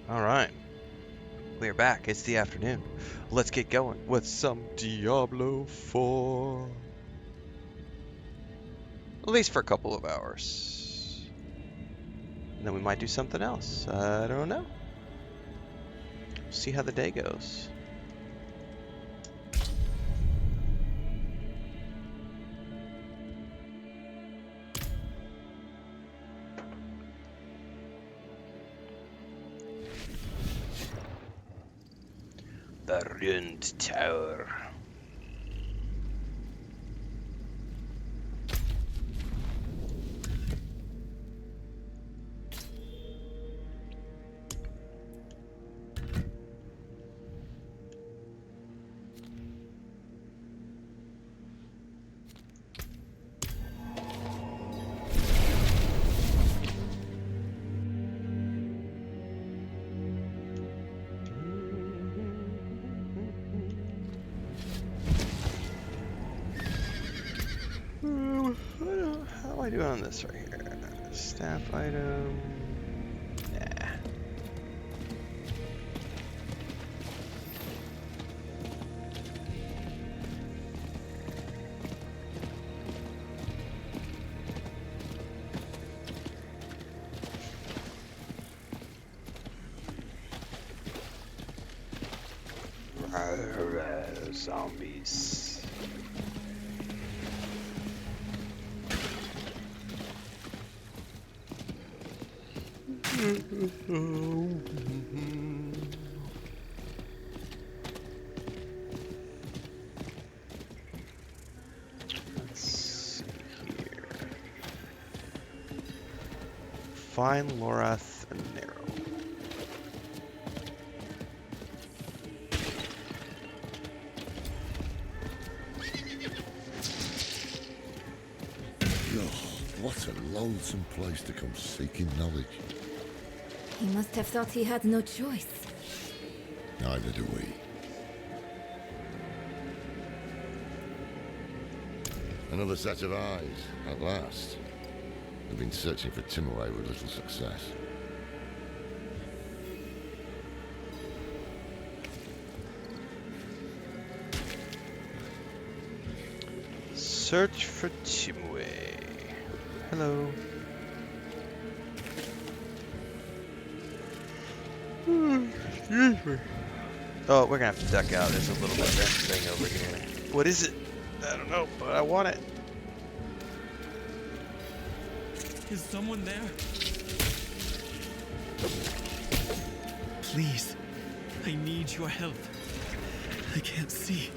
Alright, we're back. It's the afternoon. Let's get going with some Diablo 4. At least for a couple of hours. And then we might do something else. I don't know. See how the day goes. The ruined tower. How do I do on this right here? Staff item. Nah. Zombies. Let's see here. Find Lorath and Narrow. What a lonesome place to come seeking knowledge. He must have thought he had no choice. Neither do we. Another set of eyes, at last. We've been searching for Timaway with little success. Search for Timaway. Hello. Excuse me. Oh, we're gonna have to duck out. There's a little bit of thing over here. What is it? I don't know, but I want it. Is someone there? Please, I need your help. I can't see.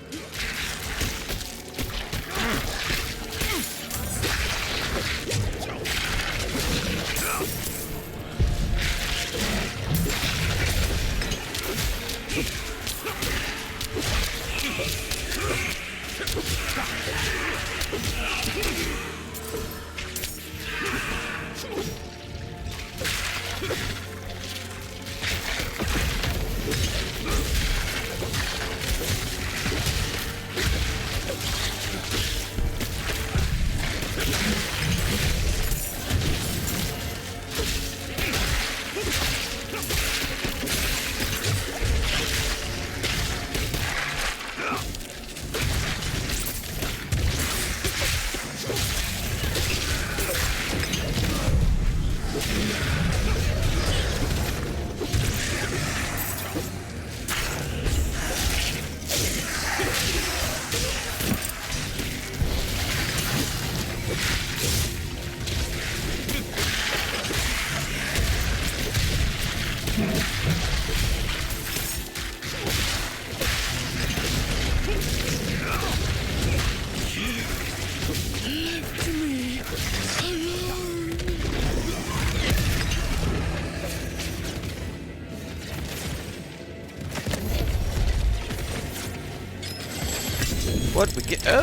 What we get? Oh,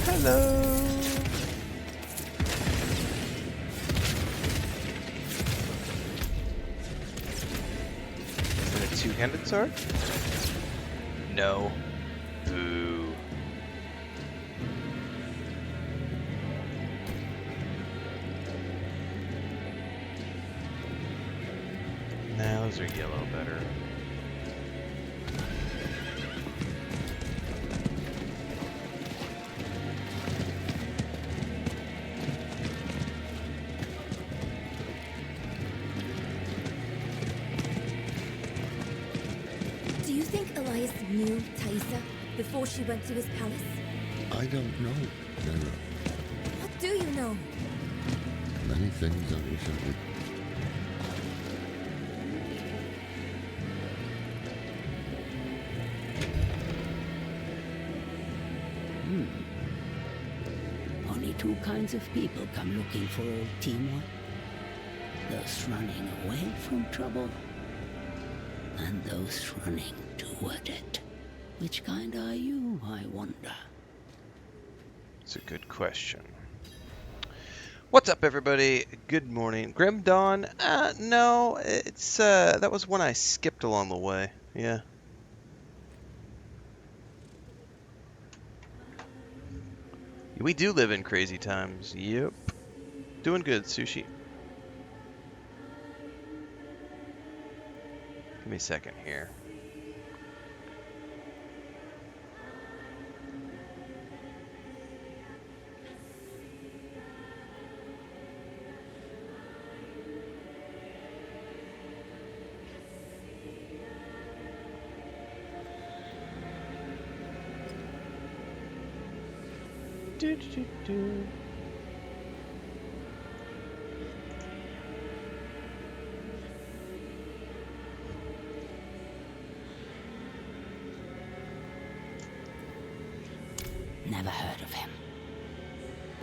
hello. Is it a two-handed sword? No. Boo. Nah, those are yellow better. Do you think Elias knew Thaisa before she went to his palace? I don't know, Neira. What do you know? Many things I wish I would. Only two kinds of people come looking for old Timor. Those running away from trouble, and those running toward it. Which kind are you, I wonder? It's a good question. What's up, everybody? Good morning. Grim Dawn? No, it's, that was one I skipped along the way. Yeah. We do live in crazy times. Yep. Doing good, Sushi. Give me a second here. Do. Never heard of him.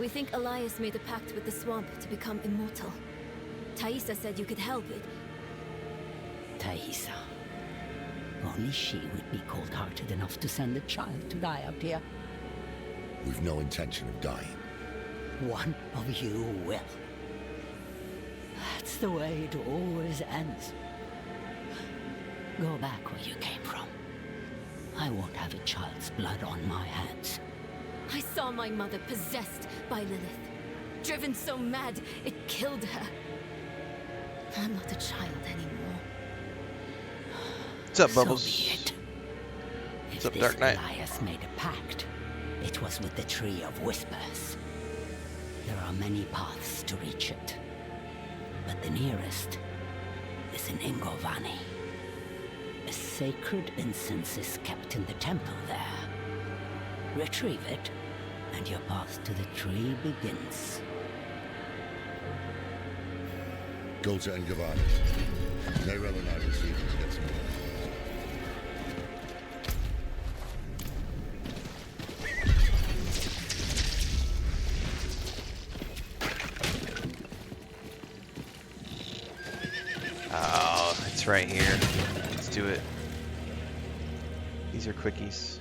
We think Elias made a pact with the swamp to become immortal. Thaisa said you could help it. Thaisa. Only she would be cold-hearted enough to send a child to die out here. We've no intention of dying. One of you will. That's the way it always ends. Go back where you came from. I won't have a child's blood on my hands. I saw my mother possessed by Lilith. Driven so mad, it killed her. I'm not a child anymore. What's up, Bubbles? So be it. What's If up, Dark Knight? Elias made a pact, it was with the Tree of Whispers. There are many paths to reach it, but the nearest is in Ingovani. A sacred incense is kept in the temple there. Retrieve it, and your path to the tree begins. Go to Engavani. Neira and I will see if we can get some more. Oh, it's right here. Let's do it. These are quickies.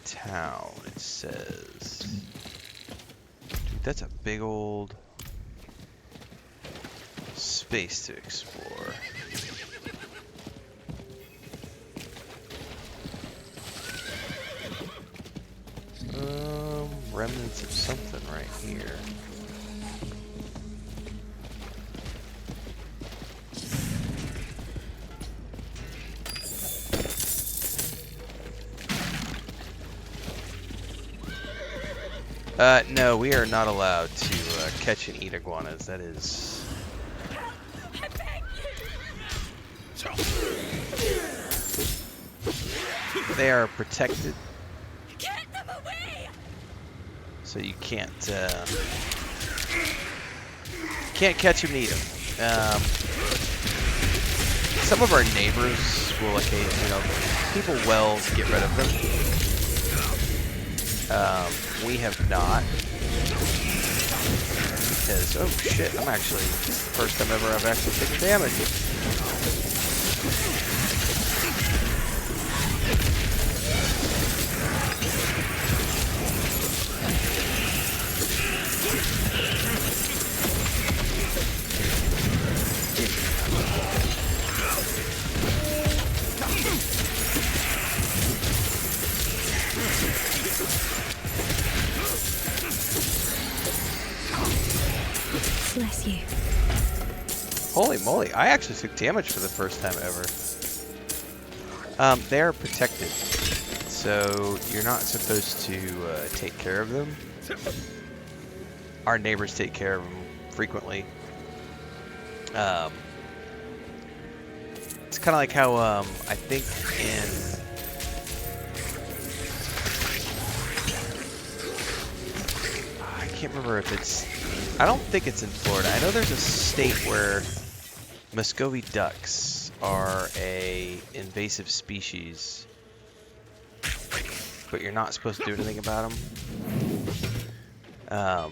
Town, it says. Dude, that's a big old space to explore. Remnants of something right here. No, we are not allowed to catch and eat iguanas. That is... They are protected. Get them away! So you can't can't catch them, eat them. Some of our neighbors will occasionally, you know, people will get rid of them. We have not. Because, oh shit, I'm actually, first time ever I've actually taken damage. Bless you. Holy moly, I actually took damage for the first time ever. They're protected, so you're not supposed to take care of them. Our neighbors take care of them frequently. It's kind of like how I think in I can't remember if it's, I don't think it's in Florida. I know there's a state where Muscovy ducks are a invasive species, but you're not supposed to do anything about them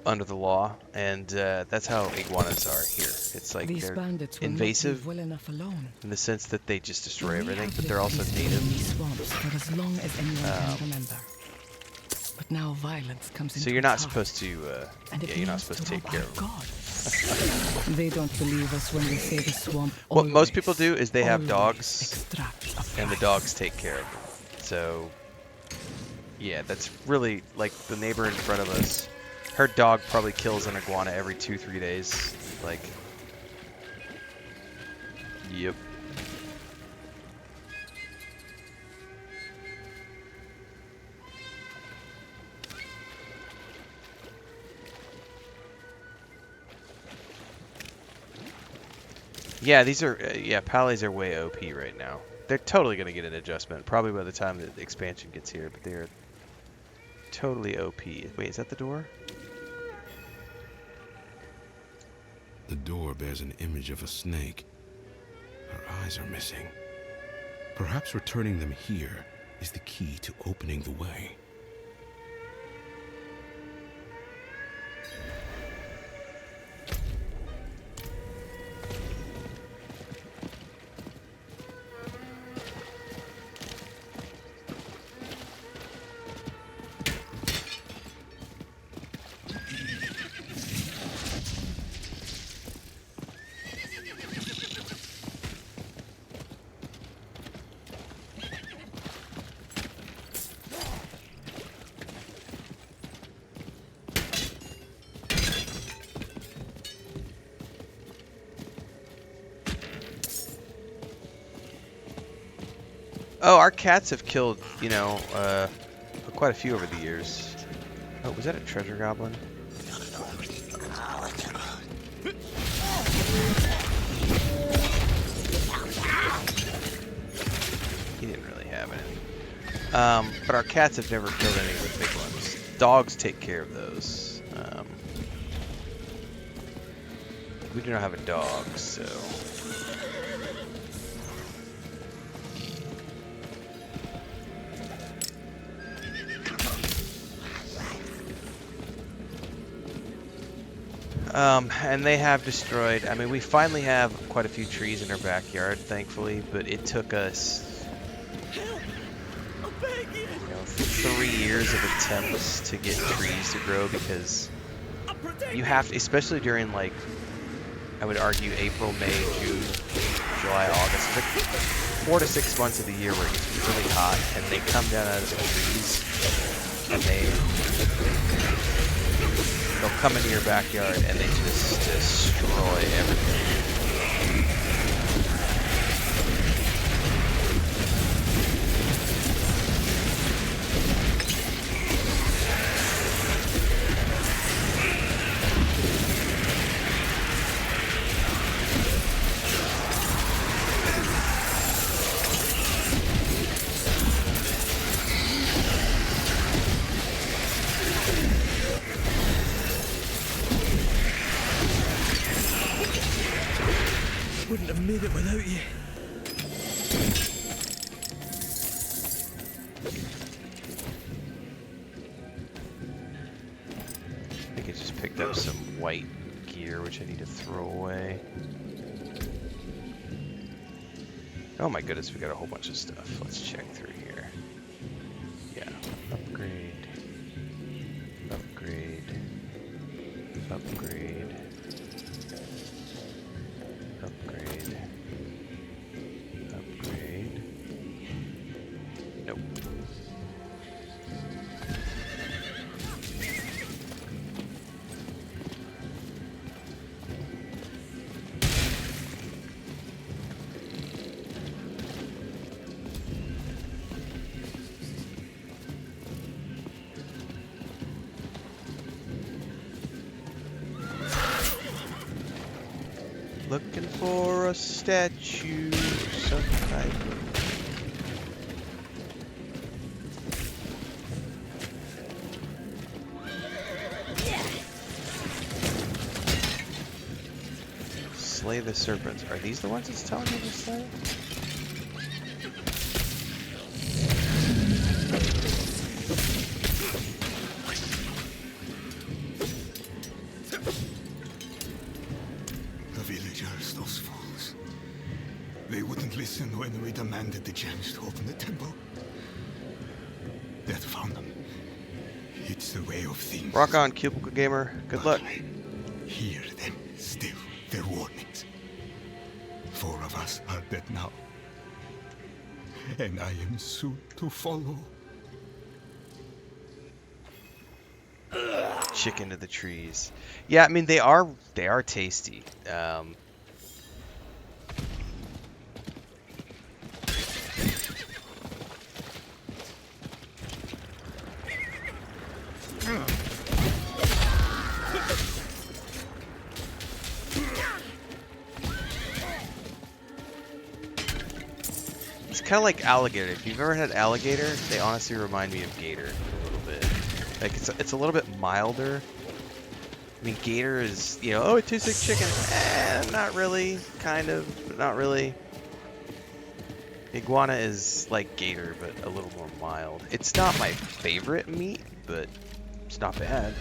under the law, and that's how iguanas are here. It's like These they're bandits will invasive not leave well enough alone. in the sense that they just destroy We everything, have but they're lived also these native. lonely swamps for as long as anyone can remember. But now violence comes into So you're not its heart, supposed to, and it yeah, you're not means supposed to rob take care our of them. God. They don't believe us when we say the swamp. What most always, people do is they have always dogs, extracts a and the price. dogs take care of them. So, yeah, that's really like the neighbor in front of us. Her dog probably kills an iguana every 2-3 days. Like, yep. Yeah, these are, yeah, Pallies are way OP right now. They're totally going to get an adjustment, probably by the time the expansion gets here, but they're totally OP. Wait, is that the door? The door bears an image of a snake. Her eyes are missing. Perhaps returning them here is the key to opening the way. Oh, our cats have killed, you know, quite a few over the years. Oh, was that a treasure goblin? He didn't really have any. But our cats have never killed any of the big ones. Dogs take care of those. We do not have a dog, so... And they have destroyed, I mean, we finally have quite a few trees in our backyard, thankfully, but it took us, you know, 3 years of attempts to get trees to grow, because you have to, especially during, like, I would argue April, May, June, July, August, like 4 to 6 months of the year where it gets really hot, and they come down out of the trees, and they'll come into your backyard and they just destroy everything. couldn't have made it without you. I think I just picked up some white gear, which I need to throw away. Oh my goodness, we got a whole bunch of stuff. Let's check through here. Yeah, upgrade, upgrade, upgrade, upgrade, upgrade. Nope. Looking for a statue of some type. Slay the serpents. Are these the ones it's telling me to slay? The villagers, those fools. They wouldn't listen when we demanded the gems to open the temple. Death found them. It's the way of things. Rock on, Cubicle Gamer. Good luck. Hear them still, their warnings. 4 of us are dead now. And I am soon to follow. Chicken to the trees. Yeah, I mean they are tasty. It's kind of like alligator. If you've ever had alligator, they honestly remind me of gator a little bit. Like it's a little bit milder. I mean, gator is, you know, oh, it tastes like chicken. Not really, kind of, but not really. Iguana is like gator, but a little more mild. It's not my favorite meat, but it's not bad.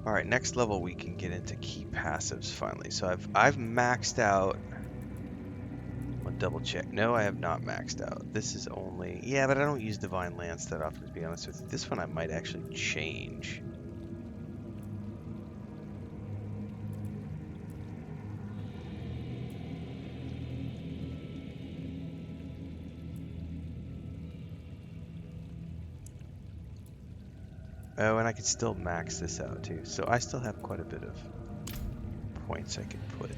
Alright, next level we can get into key passives finally. So I've maxed out. I'll double check. No, I have not maxed out. This is only, yeah, but I don't use Divine Lance that often, to be honest with you. This one I might actually change. Oh, and I could still max this out too. So I still have quite a bit of points I could put.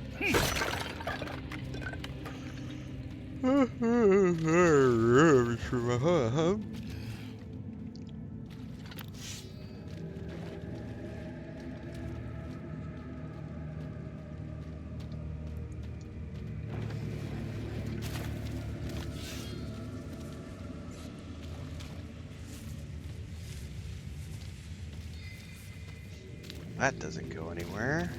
That doesn't go anywhere.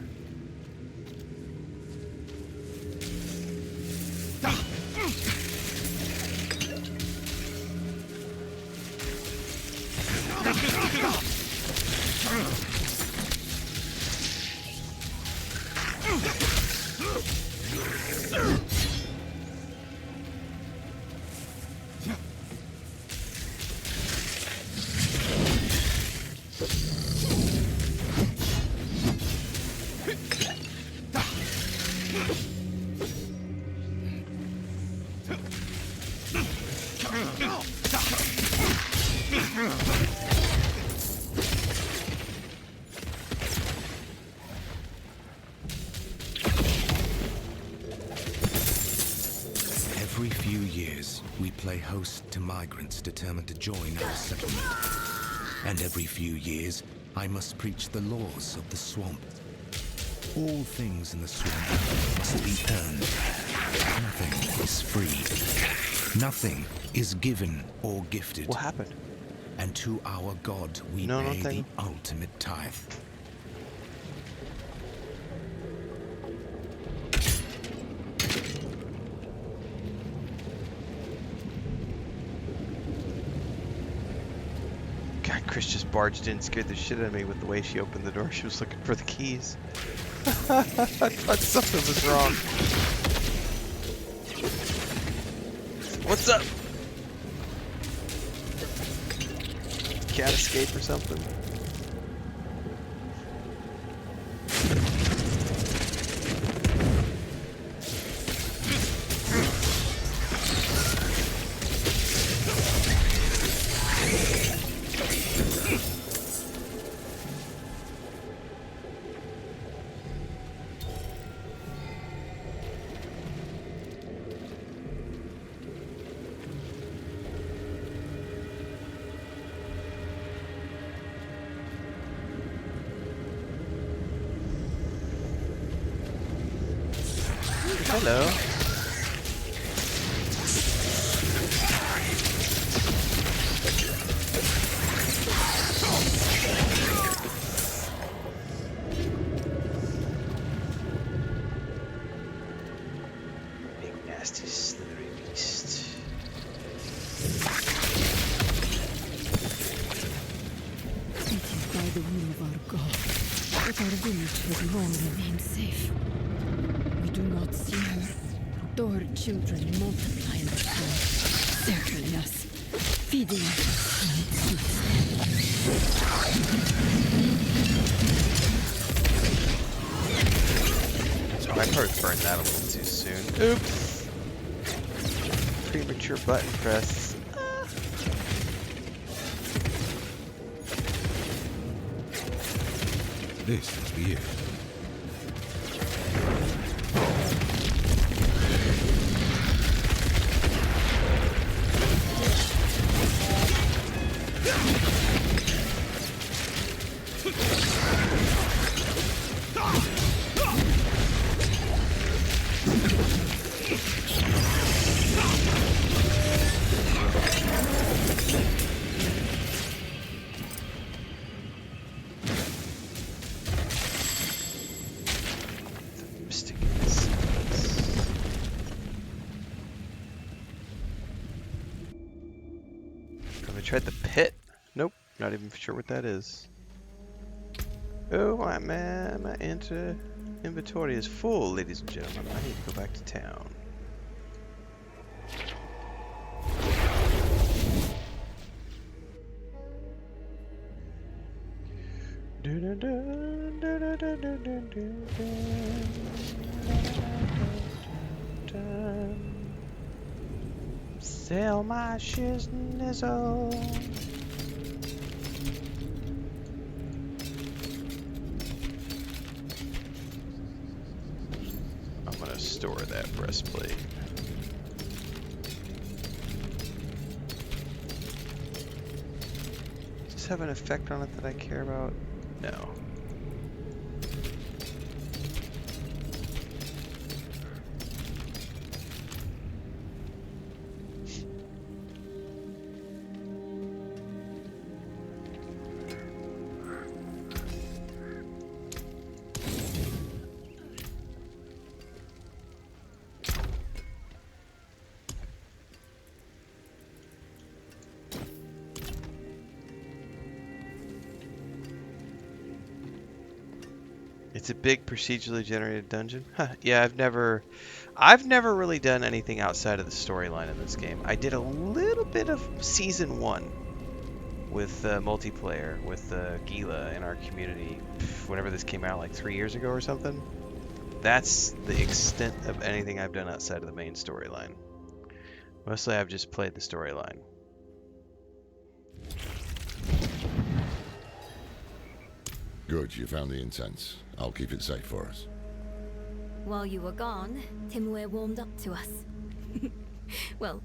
Every few years, we play host to migrants determined to join our settlement. And every few years, I must preach the laws of the swamp. All things in the swamp must be earned. Nothing is free. Nothing is given or gifted. What happened? And to our God, we No, pay the nothing. ultimate tithe. God, Chris just barged in, scared the shit out of me with the way she opened the door. She was looking for the keys. I thought something was wrong. What's up? Cat escape or something? Hello. Big nasty slithery beast. It is by the will of our God that our village has long remained safe. We do not see her, though her children multiply in the swamp, circling us, feeding us on its Oh, I probably burned that a little too soon. Oops. Premature button press. This must be it. Mystic incense. Have I tried the pit? Nope, not even sure what that is. Oh my man, my inventory is full, ladies and gentlemen. I need to go back to town. Sell my shiznizle. I'm gonna store that breastplate. Does this have an effect on it that I care about? No. It's a big procedurally generated dungeon. Huh, yeah, I've never really done anything outside of the storyline in this game. I did a little bit of season 1 with multiplayer with Gila in our community whenever this came out, like 3 years ago or something. That's the extent of anything I've done outside of the main storyline. Mostly I've just played the storyline. Good, you found the incense. I'll keep it safe for us. While you were gone, Timwe warmed up to us. Well,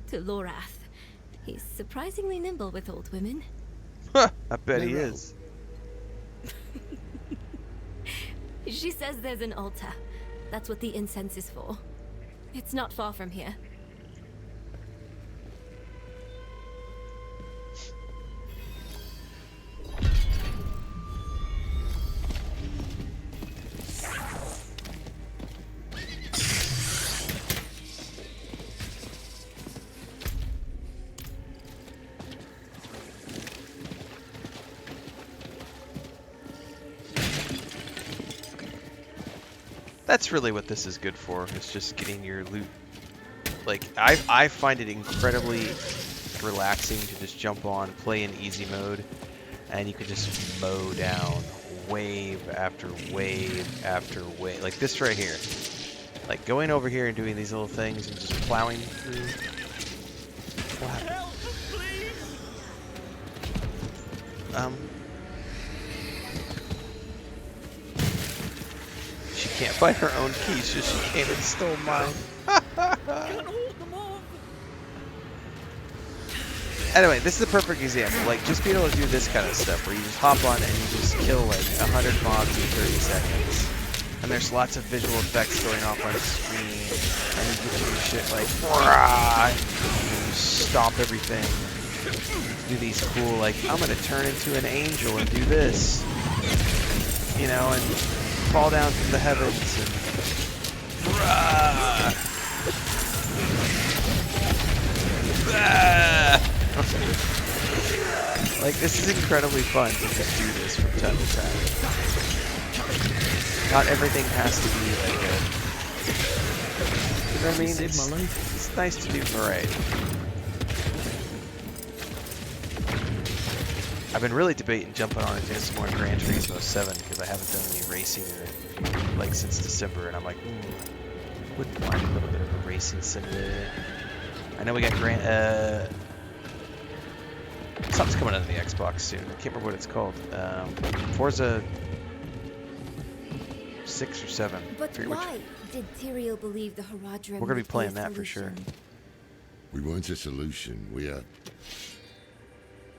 to Lorath. He's surprisingly nimble with old women. I bet he is. She says there's an altar. That's what the incense is for. It's not far from here. That's really what this is good for. It's just getting your loot. Like, I find it incredibly relaxing to just jump on, play in easy mode, and you can just mow down wave after wave after wave. Like this right here. Like going over here and doing these little things and just plowing through. What happened? Help, please! She can't find her own keys, so she came and stole mine. Can't hold them off. Anyway, this is a perfect example. Like, just being able to do this kind of stuff, where you just hop on and you just kill like 100 mobs in 30 seconds. And there's lots of visual effects going off on the screen, and you get to do shit like, "Rah!" You stomp everything. Do these cool, like, I'm gonna turn into an angel and do this, you know, and fall down from the heavens and rah! Ah! Like, this is incredibly fun to just do this from time to time. Not everything has to be like a, you know what I mean? It's nice to do variety. I've been really debating jumping on and doing some more Gran Turismo 7 because I haven't done any racing like since December, and I'm like, wouldn't mind a little bit of a racing simulator. I know we got something's coming out of the Xbox soon. I can't remember what it's called. Forza 6 or 7. But why did Tyrael believe the Haradrim? We're gonna be playing that for sure. We weren't a solution. We are.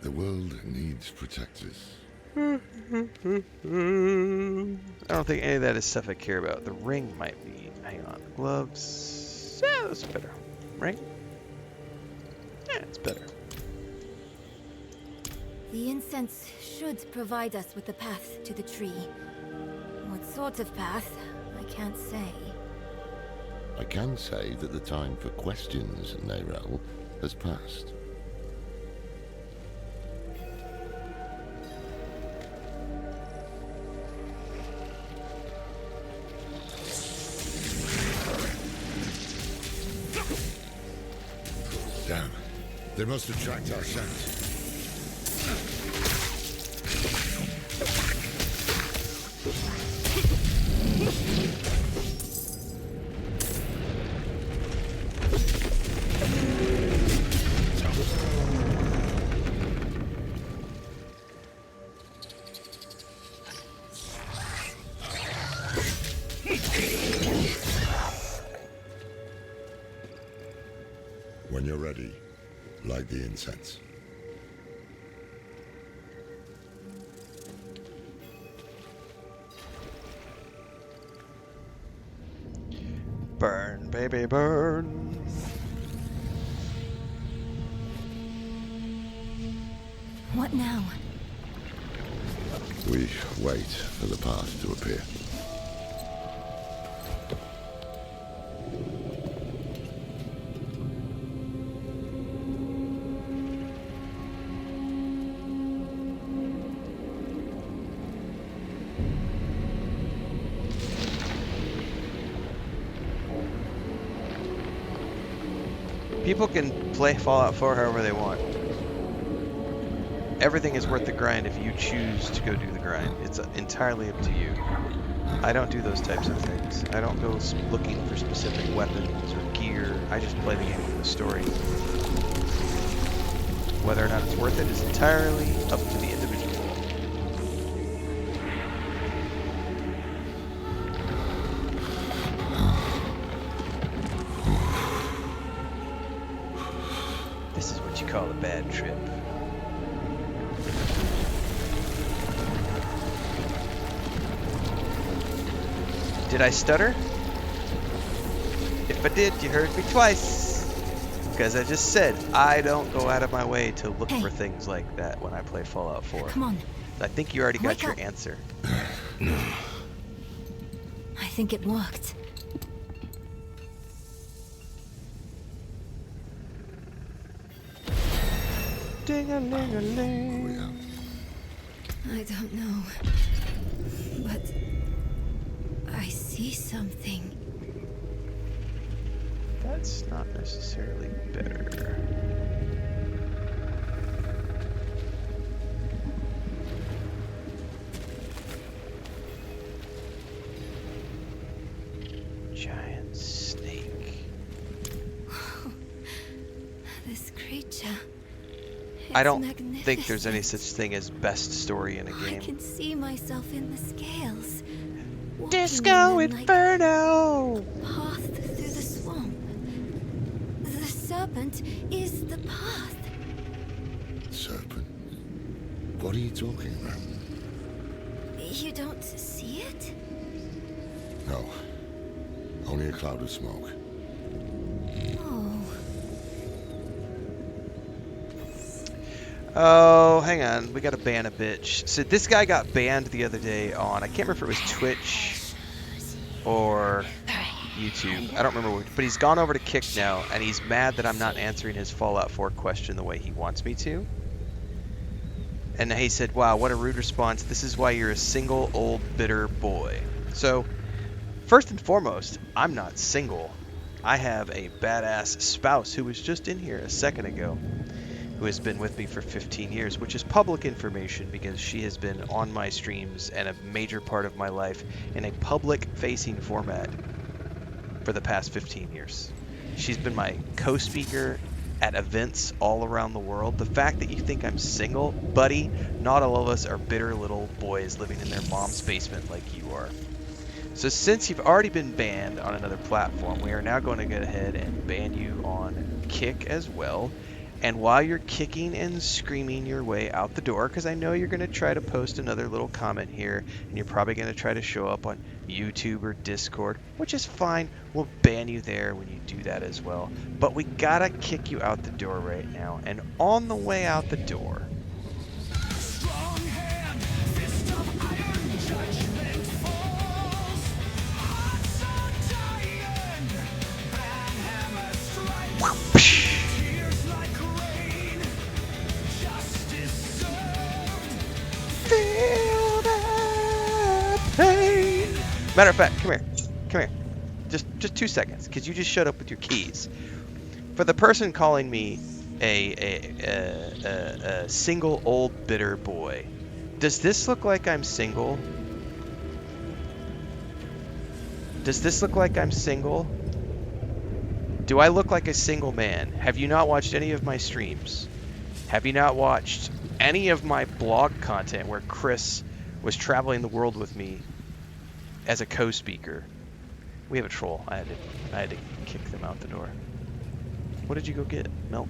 The world needs protectors. I don't think any of that is stuff I care about. The ring might be. Hang on. Gloves. Yeah, that's better. Ring? Yeah, it's better. The incense should provide us with the path to the tree. What sort of path? I can't say. I can say that the time for questions, Neyrel, has passed. Damn. They must have tracked our scent. When you're ready, light the incense. Burn, baby, burn. What now? We wait for the path to appear. People can play Fallout 4 however they want. Everything is worth the grind if you choose to go do the grind. It's entirely up to you. I don't do those types of things. I don't go looking for specific weapons or gear. I just play the game for the story. Whether or not it's worth it is entirely up to the individual. This is what you call a bad trip. Did I stutter? If I did, you heard me twice. Because I just said, I don't go out of my way to look for things like that when I play Fallout 4. Come on. I think you already got Wake your up. answer. I think it worked. Ding-a-ling-a-ling. I don't know. But I see something. That's not necessarily better. Giant snake. This creature. I It's don't think there's any magnificent. such thing as best story in a I game. can see myself in the scales. walking Disco in them like Inferno! path through the swamp. The serpent is the path. Serpent? What are you talking about? You don't see it? No. Only a cloud of smoke. Oh, Oh, hang on. We gotta ban a bitch. So this guy got banned the other day on, I can't remember if it was Twitch or YouTube. I don't remember which, but he's gone over to Kick now, and he's mad that I'm not answering his Fallout 4 question the way he wants me to. And he said, wow, what a rude response. This is why you're a single, old, bitter boy. So, first and foremost, I'm not single. I have a badass spouse who was just in here a second ago, who has been with me for 15 years, which is public information because she has been on my streams and a major part of my life in a public-facing format for the past 15 years. She's been my co-speaker at events all around the world. The fact that you think I'm single, buddy, not all of us are bitter little boys living in their mom's basement like you are. So since you've already been banned on another platform, we are now going to go ahead and ban you on Kick as well. And while you're kicking and screaming your way out the door, because I know you're going to try to post another little comment here, and you're probably going to try to show up on YouTube or Discord, which is fine. We'll ban you there when you do that as well. But we got to kick you out the door right now. And on the way out the door, feel that pain. Matter of fact, come here. Come here. Just 2 seconds, because you just showed up with your keys. For the person calling me a single old bitter boy, does this look like I'm single? Does this look like I'm single? Do I look like a single man? Have you not watched any of my streams? Have you not watched any of my blog content where Chris was traveling the world with me as a co-speaker? We have a troll. I had to kick them out the door. What did you go get? Milk?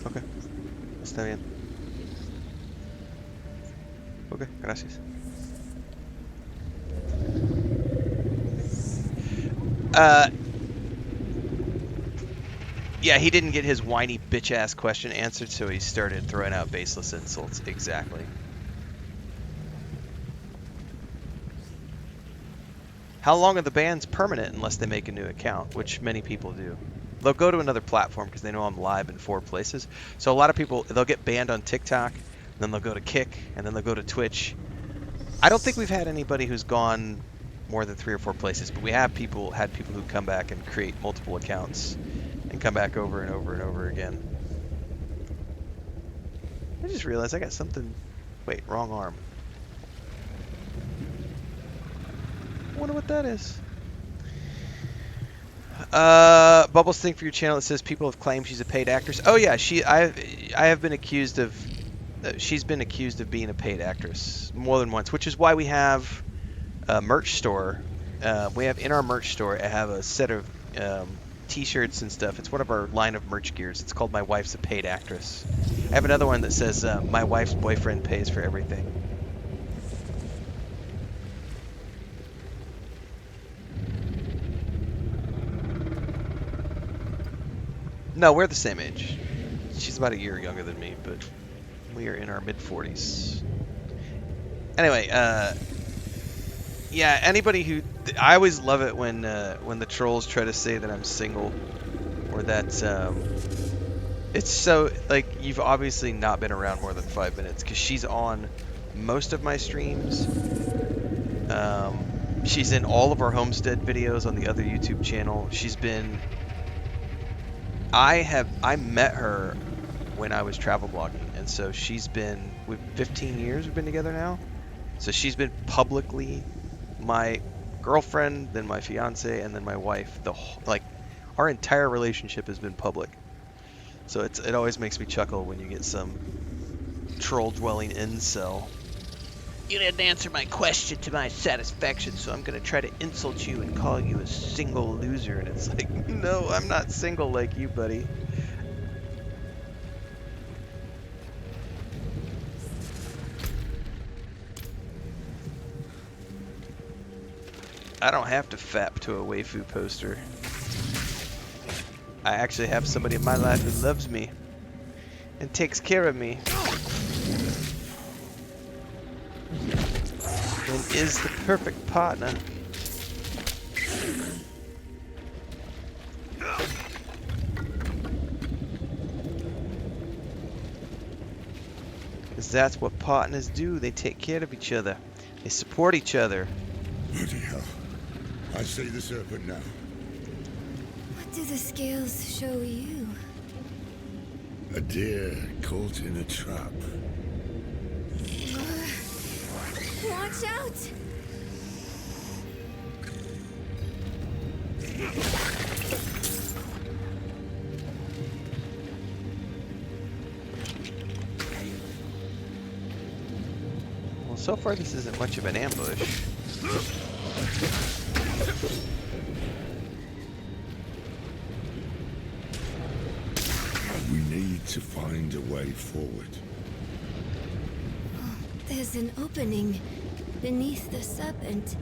Okay. Está bien. Okay, gracias. Yeah, he didn't get his whiny bitch-ass question answered, so he started throwing out baseless insults. Exactly. How long are the bans permanent unless they make a new account, which many people do? They'll go to another platform because they know I'm live in 4 places. So a lot of people, they'll get banned on TikTok, then they'll go to Kick, and then they'll go to Twitch. I don't think we've had anybody who's gone more than 3 or 4 places, but we have had people who come back and create multiple accounts and come back over and over and over again. I just realized I got something. Wait, wrong arm. I wonder what that is. Bubbles thing for your channel. It says people have claimed she's a paid actress. Oh yeah, I have been accused of. She's been accused of being a paid actress more than once, which is why we have a merch store we have in our merch store, I have a set of t-shirts and stuff. It's one of our line of merch gears. It's called My Wife's a Paid Actress. I have another one that says My Wife's Boyfriend Pays for Everything. No, we're the same age. She's about a year younger than me, but we are in our mid-40s. Anyway, yeah, anybody who... I always love it when the trolls try to say that I'm single, or that... it's so... Like, you've obviously not been around more than 5 minutes, because she's on most of my streams. She's in all of our Homestead videos on the other YouTube channel. She's been... I met her when I was travel blogging, and so she's been... 15 years we've been together now. So she's been publicly my girlfriend, then my fiance, and then my wife. Our entire relationship has been public. So it always makes me chuckle when you get some troll-dwelling incel. You didn't answer my question to my satisfaction, so I'm gonna try to insult you and call you a single loser. And it's like, no, I'm not single like you, buddy. I don't have to fap to a waifu poster. I actually have somebody in my life who loves me and takes care of me and is the perfect partner. Because that's what partners do. They take care of each other. They support each other. Bloody hell. I see the serpent now. What do the scales show you? A deer caught in a trap. Watch out! Well, so far this isn't much of an ambush. We need to find a way forward. There's an opening beneath the serpent,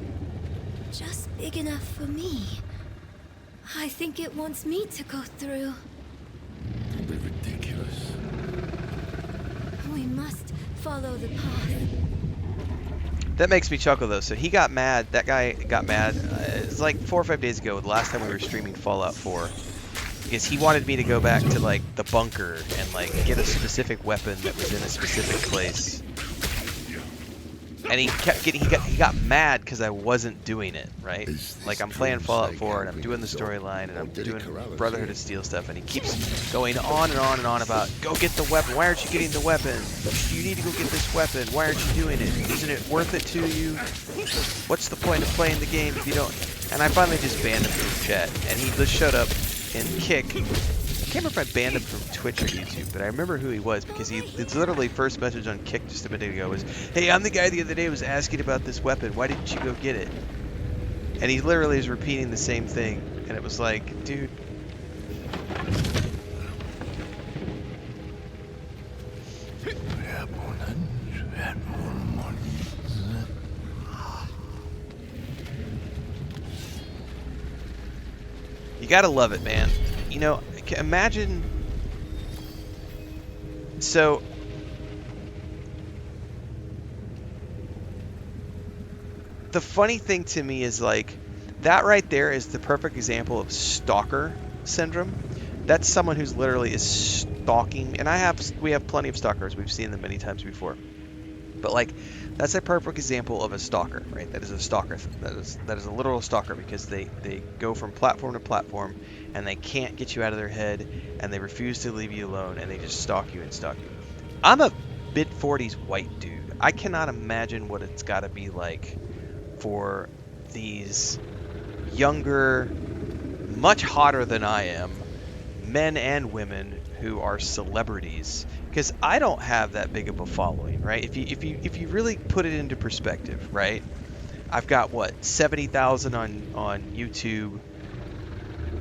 just big enough for me. I think it wants me to go through. Don't be ridiculous. We must follow the path. That makes me chuckle though. So he got mad. That guy got mad. It was like 4 or 5 days ago, the last time we were streaming Fallout 4. Because he wanted me to go back to like the bunker and like get a specific weapon that was in a specific place. And he got mad because I wasn't doing it, right? Like I'm playing Fallout 4 and I'm doing the storyline and I'm doing Brotherhood of Steel stuff, and he keeps going on and on and on about, go get the weapon. Why aren't you getting the weapon? You need to go get this weapon. Why aren't you doing it? Isn't it worth it to you? What's the point of playing the game if you don't? And I finally just banned him from chat, and he just showed up in Kick. I can't remember if I banned him from Twitch or YouTube, but I remember who he was because his literally first message on Kick just a minute ago was, hey, I'm the guy the other day was asking about this weapon. Why didn't you go get it? And he literally is repeating the same thing. And it was like, dude. You gotta love it, man. You know, imagine. So, the funny thing to me is like, that right there is the perfect example of stalker syndrome. That's someone who's literally is stalking, and we have plenty of stalkers. We've seen them many times before. But like, that's a perfect example of a stalker, right? That is a stalker. That is a literal stalker because they go from platform to platform and they can't get you out of their head and they refuse to leave you alone and they just stalk you and stalk you. I'm a mid-40s white dude. I cannot imagine what it's got to be like for these younger, much hotter than I am, men and women who are celebrities, because I don't have that big of a following, right? If you really put it into perspective, right? I've got what, 70,000 on YouTube,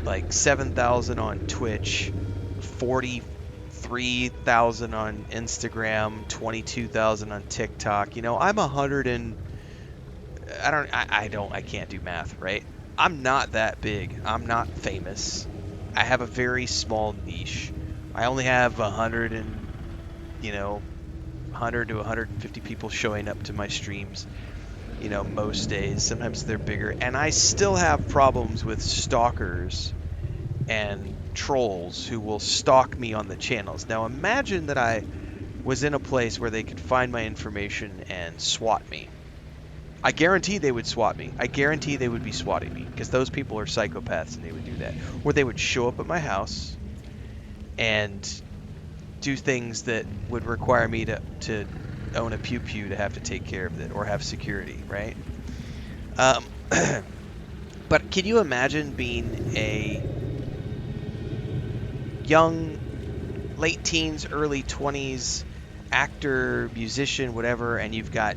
like 7,000 on Twitch, 43,000 on Instagram, 22,000 on TikTok. You know, I'm 100 and I can't do math, right? I'm not that big. I'm not famous. I have a very small niche. I only have 100 to 150 people showing up to my streams, you know, most days. Sometimes they're bigger, and I still have problems with stalkers and trolls who will stalk me on the channels. Now imagine that I was in a place where they could find my information and swat me. I guarantee they would swat me. I guarantee they would be swatting me, because those people are psychopaths and they would do that. Or they would show up at my house and do things that would require me to own a pew-pew to have to take care of it, or have security, right? But can you imagine being a young, late teens, early 20s actor, musician, whatever, and you've got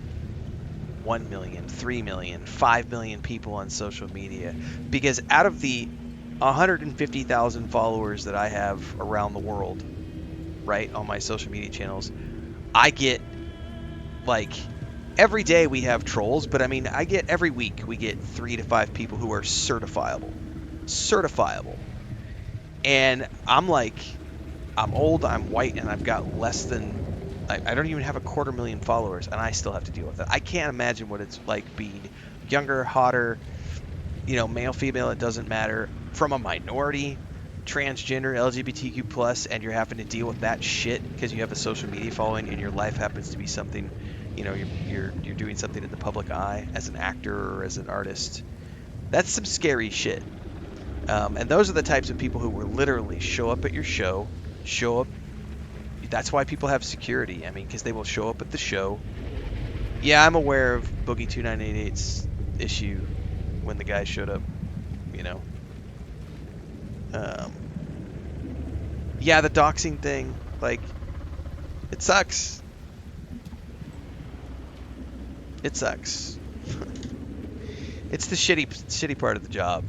1 million, 3 million, 5 million people on social media? Because out of the 150,000 followers that I have around the world, right, on my social media channels, I get, like, every day we have trolls, but I mean, I get every week we get 3 to 5 people who are certifiable. And I'm like, I'm old, I'm white, and I've got less than, I don't even have 250,000 followers, and I still have to deal with it. I can't imagine what it's like being younger, hotter, you know, male, female, it doesn't matter, from a minority, transgender, LGBTQ+, and you're having to deal with that shit because you have a social media following and your life happens to be something, you know, you're doing something in the public eye as an actor or as an artist. That's some scary shit. And those are the types of people who will literally show up at your show, show up. That's why people have security. I mean, because they will show up at the show. Yeah, I'm aware of Boogie 2988's issue when the guy showed up, you know. Yeah, the doxing thing, like, it sucks. It sucks. It's the shitty part of the job.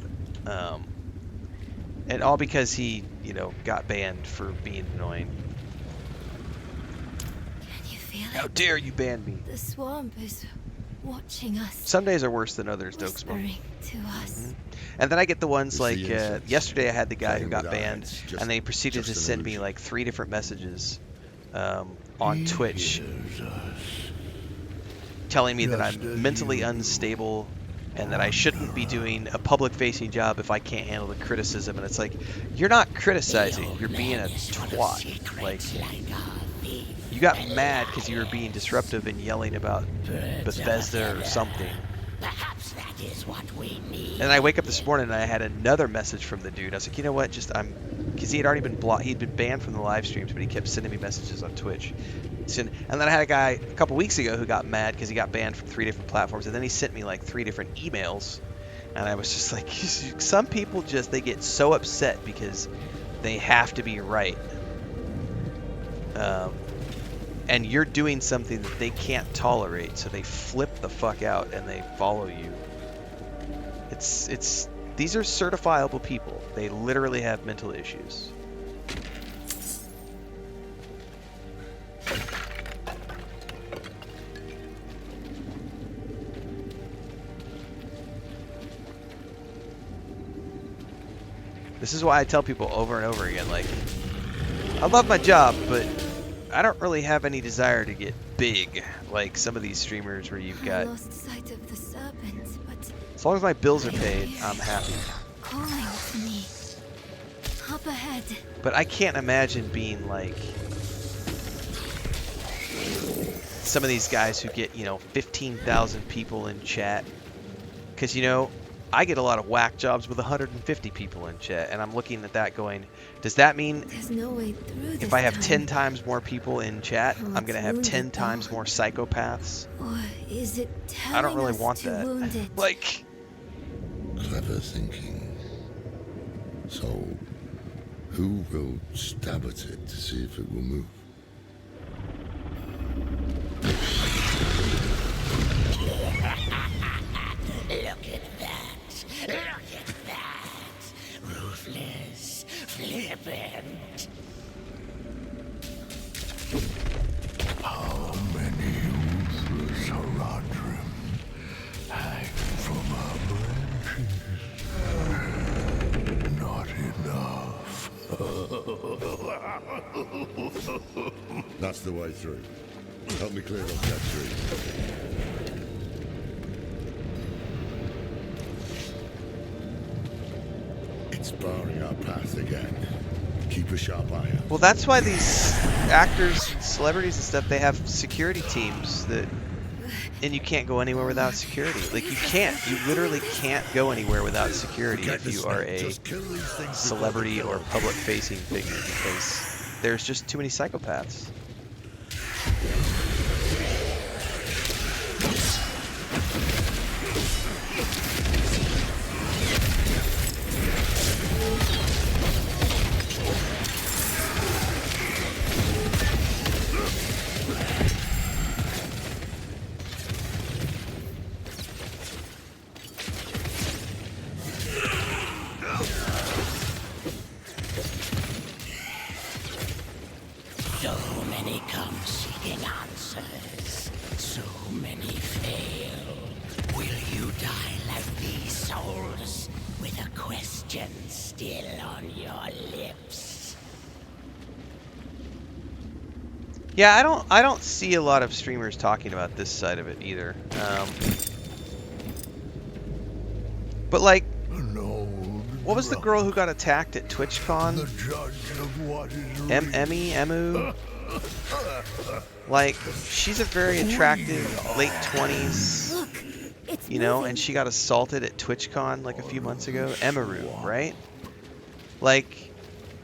And all because he, you know, got banned for being annoying. Can you feel How it? dare you ban me? The swamp is watching us. Some days are worse than others, Dogsmo. Whispering to us. And then I get the ones It's like, the insects. yesterday I had the guy who Playing got with banned, eyes, just- and they proceeded to just an send me illusion. like 3 different messages on Twitch telling me that I'm mentally unstable and that I shouldn't be doing a public-facing job if I can't handle the criticism. And it's like, you're not criticizing, you're being a twat. Like, you got mad because you were being disruptive and yelling about Bethesda or something. Perhaps that is what we need. And I wake up this morning and I had another message from the dude. I was like, you know what? Because he had already been blocked. He'd been banned from the live streams, but he kept sending me messages on Twitch. And then I had a guy a couple weeks ago who got mad because he got banned from 3 different platforms, and then he sent me like 3 different emails, and I was just like, some people they get so upset because they have to be right, and you're doing something that they can't tolerate, so they flip the fuck out and they follow you. These are certifiable people. They literally have mental issues. This is why I tell people over and over again, like, I love my job, but I don't really have any desire to get big, like some of these streamers where you've I got, lost sight of the serpent, but as long as my bills are paid, I'm happy. calling to me. Up ahead. But I can't imagine being like some of these guys who get, 15,000 people in chat. Because, I get a lot of whack jobs with 150 people in chat, and I'm looking at that going, does that mean There's no way through if this I have time? 10 times more people in chat, Oh, I'm going to it's have wounded 10 times though. more psychopaths? Or is it telling I don't really us want to that. wound it? Like, Clever thinking. So, who will stab at it to see if it will move? serpent. How many ruthless Haradrim hang from our branches? Not enough. That's the way through. Help me clear up that tree. It's barring our path again. Keep a sharp eye out. Well, that's why these actors, and celebrities and stuff, they have security teams that, and you can't go anywhere without security. Like, you can't. You literally can't go anywhere without security if you are a celebrity or public-facing figure, because there's just too many psychopaths. So many come seeking answers. So many fail. Will you die like these souls, with a question still on your lips? Yeah, I don't see a lot of streamers talking about this side of it either. But like, what was the girl who got attacked at TwitchCon? The judge of what is Emu? Like, she's a very attractive late 20s, you know, and she got assaulted at TwitchCon like a few months ago. Emaru, right? Like,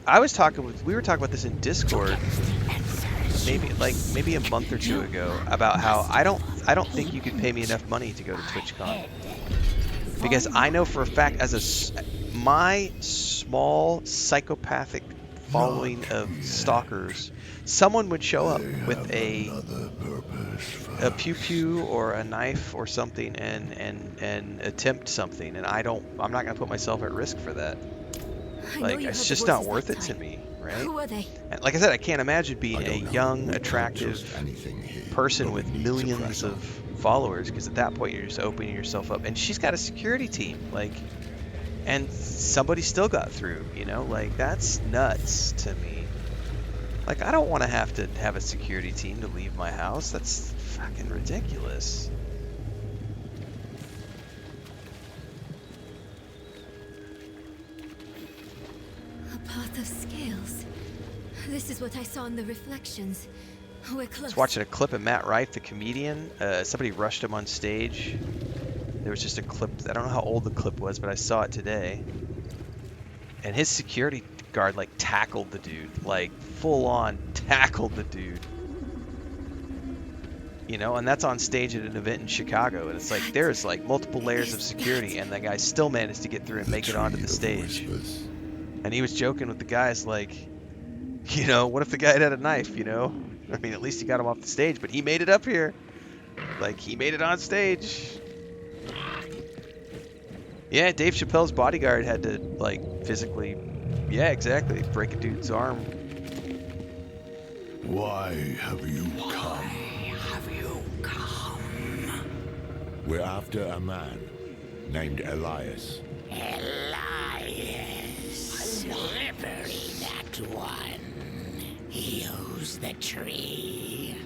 we were talking about this in Discord maybe a month or two ago about how I don't think you could pay me enough money to go to TwitchCon, because I know for a fact, as my small psychopathic following of stalkers, someone would show up with a pew pew or a knife or something and attempt something, and I'm not gonna put myself at risk for that. Like, it's just not worth it to me, right? Who are they? And like I said, I can't imagine being a young, attractive person with millions of followers, because at that point you're just opening yourself up. And she's got a security team, like, and somebody still got through, you know? Like, that's nuts to me. Like, I don't want to have a security team to leave my house. That's fucking ridiculous. A path of scales. This is what I saw in the reflections. We're close. I was watching a clip of Matt Rife, the comedian. Somebody rushed him on stage. There was just a clip. I don't know how old the clip was, but I saw it today. And his security guard, like, tackled the dude. Like, full on tackled the dude. You know, and that's on stage at an event in Chicago. And it's like, there's like multiple layers of security, and that guy still managed to get through and make it onto the stage. And he was joking with the guys, like, you know, what if the guy had a knife, you know? I mean, at least he got him off the stage, but he made it up here. Like, he made it on stage. Yeah, Dave Chappelle's bodyguard had to, like, physically, yeah, exactly, break a dude's arm. Why have you come? We're after a man named Elias. Elias. Slippery, that one. He owes the tree.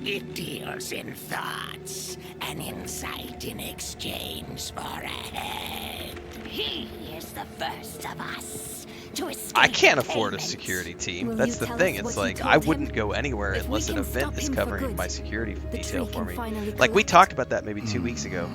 It deals in thoughts and insight in exchange for a head. He is the first of us to escape. I can't afford a security team. That's the thing. It's like, I wouldn't go anywhere unless an event is covering my security detail for me. Like, we talked about that maybe 2 weeks ago.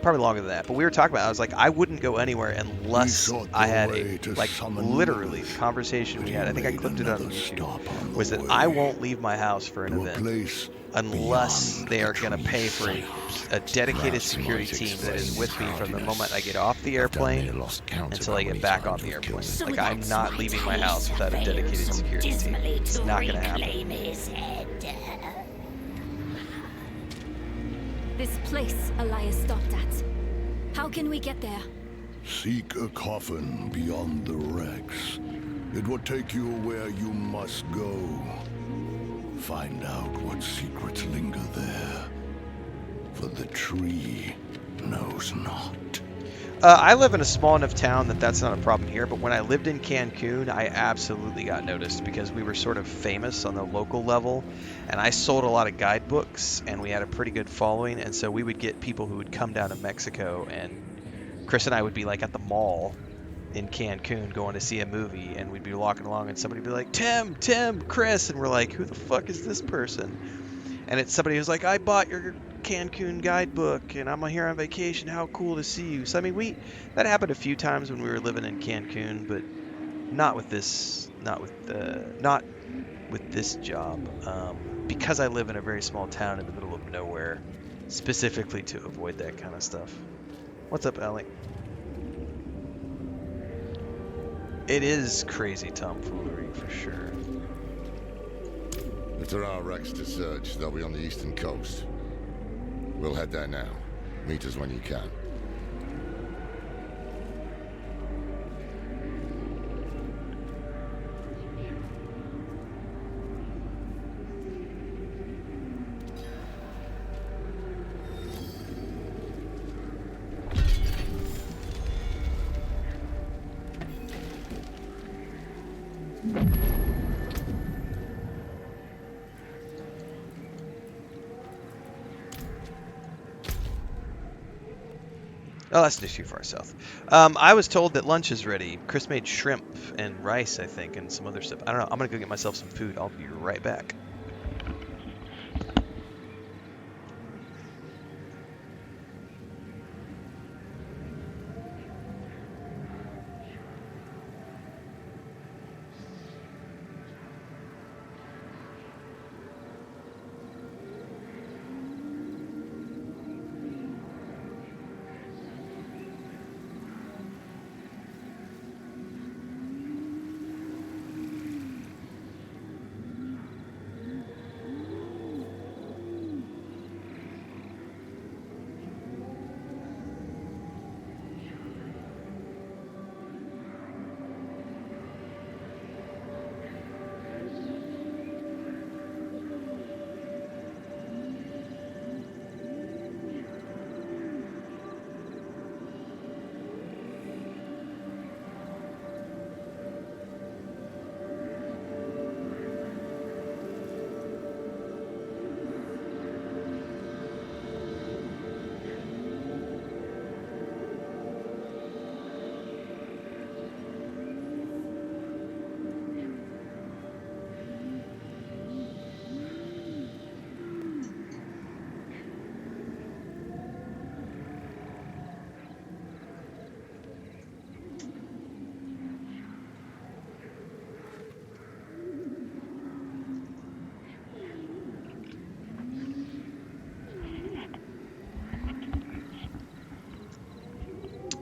Probably longer than that. But we were talking about it. I was like, I wouldn't go anywhere unless I had a, like, literally, the conversation we had, I think I clipped it on YouTube, was that I won't leave my house for an event unless they are going to pay for a dedicated security team that is with me from the moment I get off the airplane until I get back on the airplane. Like, I'm not leaving my house without a dedicated security team. It's not going to happen. This place Elias stopped at. How can we get there? Seek a coffin beyond the wrecks. It will take you where you must go. Find out what secrets linger there. For the tree knows not. I live in a small enough town that that's not a problem here, but when I lived in Cancun, I absolutely got noticed because we were sort of famous on the local level, and I sold a lot of guidebooks, and we had a pretty good following, and so we would get people who would come down to Mexico, and Chris and I would be like at the mall in Cancun going to see a movie, and we'd be walking along, and somebody would be like, Tim, Chris, and we're like, who the fuck is this person? And it's somebody who's like, I bought your Cancun guidebook, and I'm here on vacation. How cool to see you. So I mean, that happened a few times when we were living in Cancun, but not with this, not with this job, because I live in a very small town in the middle of nowhere, specifically to avoid that kind of stuff. What's up, Ellie? It is crazy tomfoolery for sure. If there are wrecks to search, they'll be on the eastern coast. We'll head there now. Meet us when you can. Oh, that's just too far south. I was told that lunch is ready. Chris made shrimp and rice, I think, and some other stuff. I don't know. I'm going to go get myself some food. I'll be right back.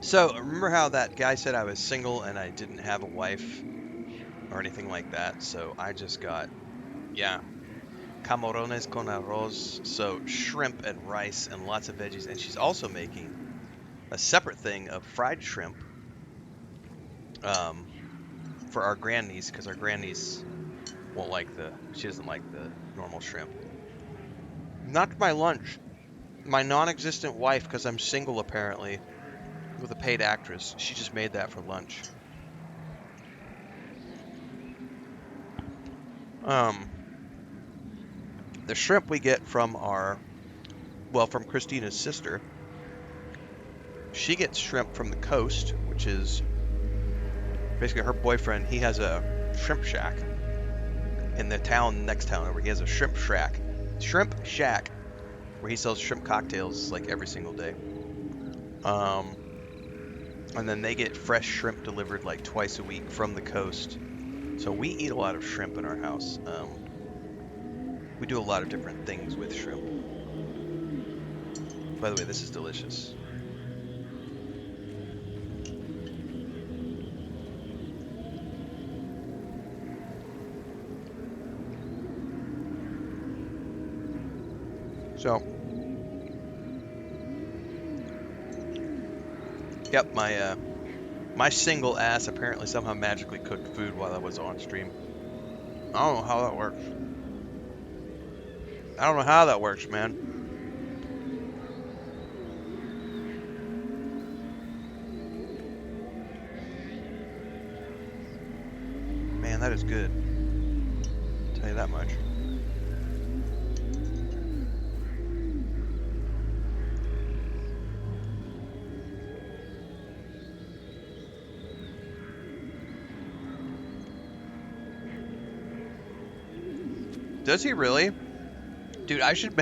So, remember how that guy said I was single and I didn't have a wife or anything like that? So, I just got, yeah, camarones con arroz, so shrimp and rice and lots of veggies. And she's also making a separate thing of fried shrimp for our grandniece, because our grandniece won't like she doesn't like the normal shrimp. Not my lunch. My non-existent wife, because I'm single apparently, with a paid actress, she just made that for lunch. The shrimp we get from from Christina's sister. She gets shrimp from the coast, which is basically her boyfriend. He has a shrimp shack in the next town over. He has a shrimp shack, where he sells shrimp cocktails like every single day. And then they get fresh shrimp delivered like twice a week from the coast. So we eat a lot of shrimp in our house. We do a lot of different things with shrimp. By the way, this is delicious. So, yep, my My single ass apparently somehow magically cooked food while I was on stream. I don't know how that works. I don't know how that works, man. Man, that is good. I'll tell you that much. Does he really? Dude, I should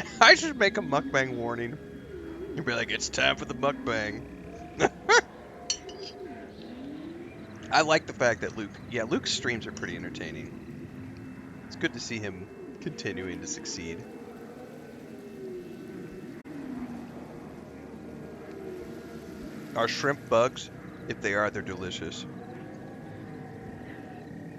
make a mukbang warning. You'd be like, it's time for the mukbang. I like the fact that Luke's streams are pretty entertaining. It's good to see him continuing to succeed. Are shrimp bugs? If they are, they're delicious.